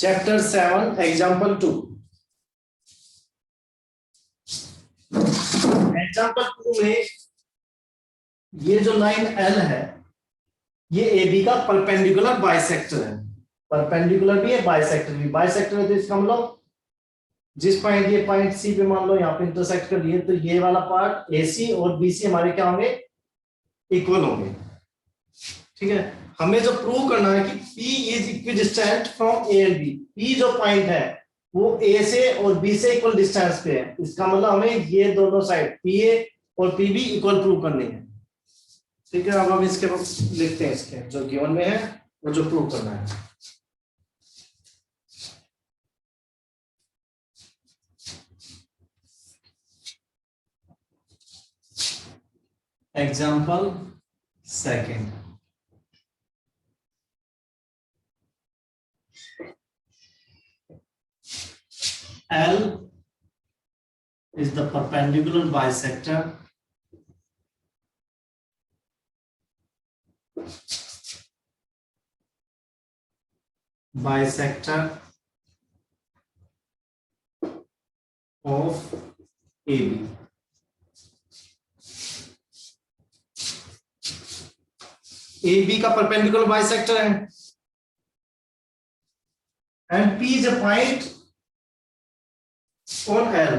Chapter 7 example 2। Example 2 में ये जो लाइन एल है ये ए बी का परपेंडिकुलर बाइसेक्टर है। परपेंडिकुलर भी है, बाइसेक्टर भी। बाइसेक्टर है तो इसका मतलब जिस पॉइंट ये पॉइंट सी पे मान लो यहाँ पे इंटरसेक्ट कर लिए तो ये वाला पार्ट ए सी और बी सी हमारे क्या होंगे, इक्वल होंगे। ठीक है, हमें जो प्रूव करना है कि P is equidistant from A and B. P जो पॉइंट है वो A से और B से इक्वल डिस्टेंस पे है। इसका मतलब हमें ये दोनों साइड PA और PB इक्वल प्रूव करनी है। ठीक है, अब हम इसके लिखते हैं इसके जो गिवन में है और जो प्रूव करना है। Example second, L is the perpendicular bisector of AB. AB का perpendicular bisector है and P is a point on L.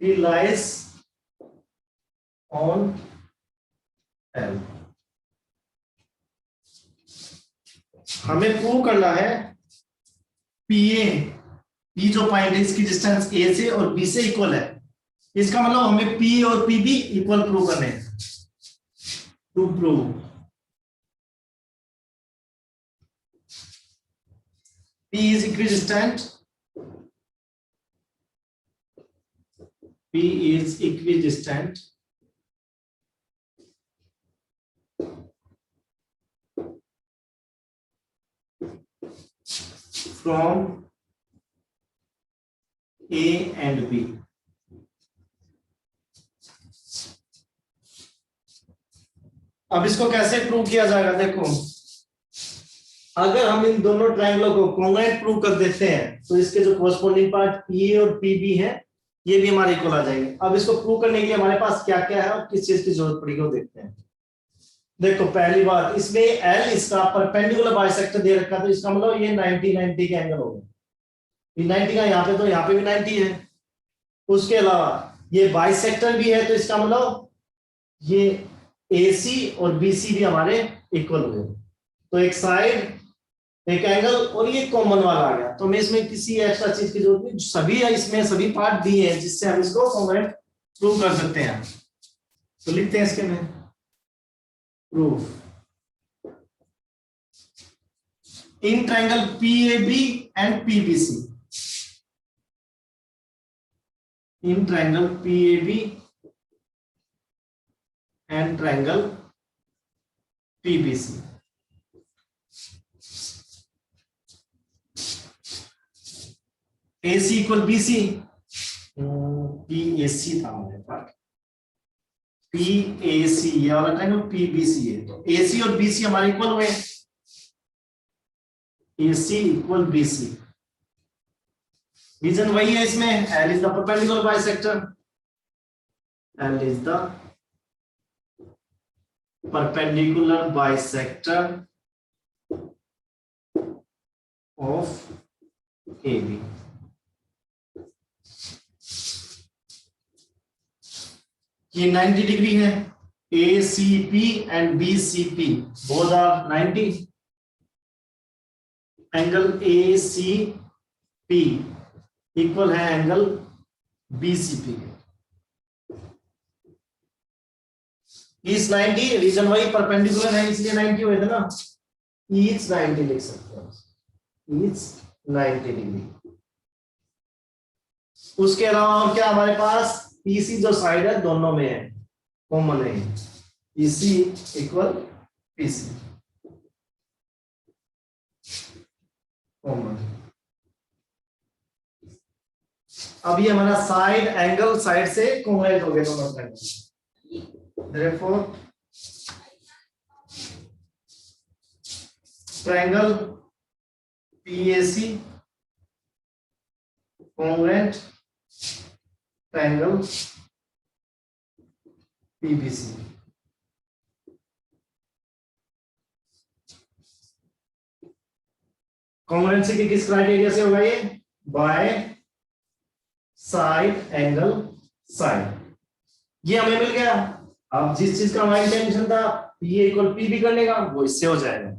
P lies on L. हमें प्रूव करना है PA, P जो पॉइंट है इसकी डिस्टेंस A से और B से इक्वल है। इसका मतलब हमें P और PB इक्वल प्रूव करने हैं। To prove P is equidistant, P is equidistant from A and B. अब इसको कैसे प्रूव किया जाएगा, देखो अगर हम इन दोनों ट्रायंगलों को कॉन्ग्रुएंट प्रूव कर देते हैं तो इसके जो कोरस्पोंडिंग पार्ट PA और PB है ये भी हमारे इक्वल आ जाएंगे। अब इसको प्रूव करने के लिए हमारे पास क्या क्या है और किस चीज की जरूरत पड़ेगी वो देखते हैं। देखो पहली बात, इसमें L इसका परपेंडिकुलर बाइसेक्टर दे रखा तो इसका मतलब ये 90 के एंगल होगा। ये 90 का यहाँ पे तो यहाँ पे भी 90 है। उसके अलावा ये बाइसेक्टर भी है तो इसका मतलब ये AC और BC भी हमारे इक्वल हुए। तो एक साइड एक एंगल और ये कॉमन वाला आ गया तो हमें इसमें किसी एक्स्ट्रा चीज की जरूरत नहीं, सभी है इसमें, सभी पार्ट दिए हैं जिससे हम इसको कॉन्ग्रुएंट प्रूव कर सकते हैं। तो लिखते हैं इसके में proof in triangle PAB and PBC। In triangle PAB and triangle PBC। AC equal BC, PAC था हमारे पास, PAC ये वाला ट्रायंगल PBC है तो AC और BC हमारे इक्वल हुए। AC इक्वल BC, रीजन वही है इसमें, L is the perpendicular bisector, L is the perpendicular bisector of AB। ये 90 डिग्री है, ACP and BCP both are 90। Angle ACP equal है एंगल BCP के। इस 90 रीजन वाई परपेंडिकुलर है इसलिए 90 हुए थे ना, ईच 90 लिख सकते हैं, ईच 90 डिग्री। उसके अलावा और क्या हमारे पास, PC जो साइड है दोनों में है, कॉमन है, PC इक्वल PC कॉमन। अब ये हमारा साइड एंगल साइड से कॉन्ग्रुएंट हो गए दोनों triangle. therefore triangle PAC congruent triangle PBC। Congruency की किस क्राइटेरिया से होगा ये? By side angle side. ये हमें मिल गया। अब जिस चीज का हमारा इंटेंशन था PA इक्वल PB करने का, वो इससे हो जाएगा।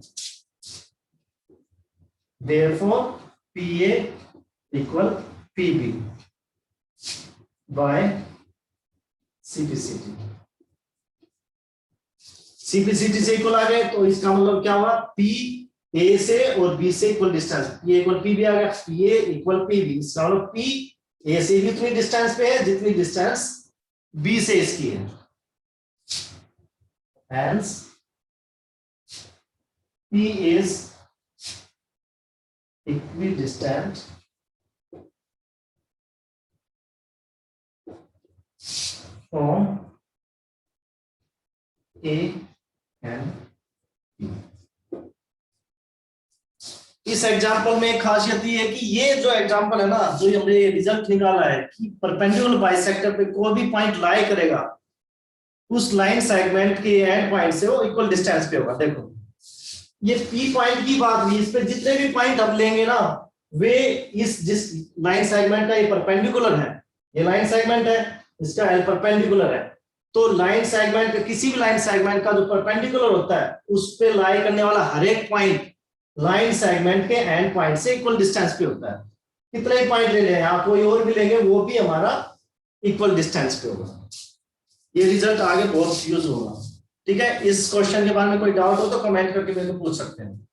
Therefore PA equal PB by CPCT। CPCT से इक्वल आ गए तो इसका मतलब क्या हुआ? P A से और B से equal distance, P equal PB आ गया। PA इक्वल PB, इसका मतलब P A से भी उतनी डिस्टेंस पे है जितनी डिस्टेंस B से इसकी है। Hence P is equidistant from A and B। इस एग्जांपल में एक खासियत ये है कि ये जो एग्जांपल है ना, जो हमने रिजल्ट निकाला है कि परपेंडिकुलर बाइसेक्टर पे कोई भी पॉइंट लाई करेगा उस लाइन सेगमेंट के एंड पॉइंट से वो इक्वल डिस्टेंस पे होगा। देखो ये P पॉइंट की बात हुई, इस पे जितने भी पॉइंट अब लेंगे ना वे इस जिस लाइन सेगमेंट का ये परपेंडिकुलर है, ये लाइन सेगमेंट है, इसका एल परपेंडिकुलर है, तो लाइन सेगमेंट का किसी भी लाइन सेगमेंट का जो परपेंडिकुलर होता है उस पे लाई करने वाला हर एक पॉइंट लाइन सेगमेंट के एंड पॉइंट से इक्वल डिस्टेंस पे होता है। कितने ही पॉइंट ले लें आप, कोई और भी लेंगे वो भी हमारा इक्वल डिस्टेंस पे होगा। ये रिजल्ट आगे बहुत यूज होगा। ठीक है, इस क्वेश्चन के बारे में कोई डाउट हो तो कमेंट करके मेरे को पूछ सकते हैं।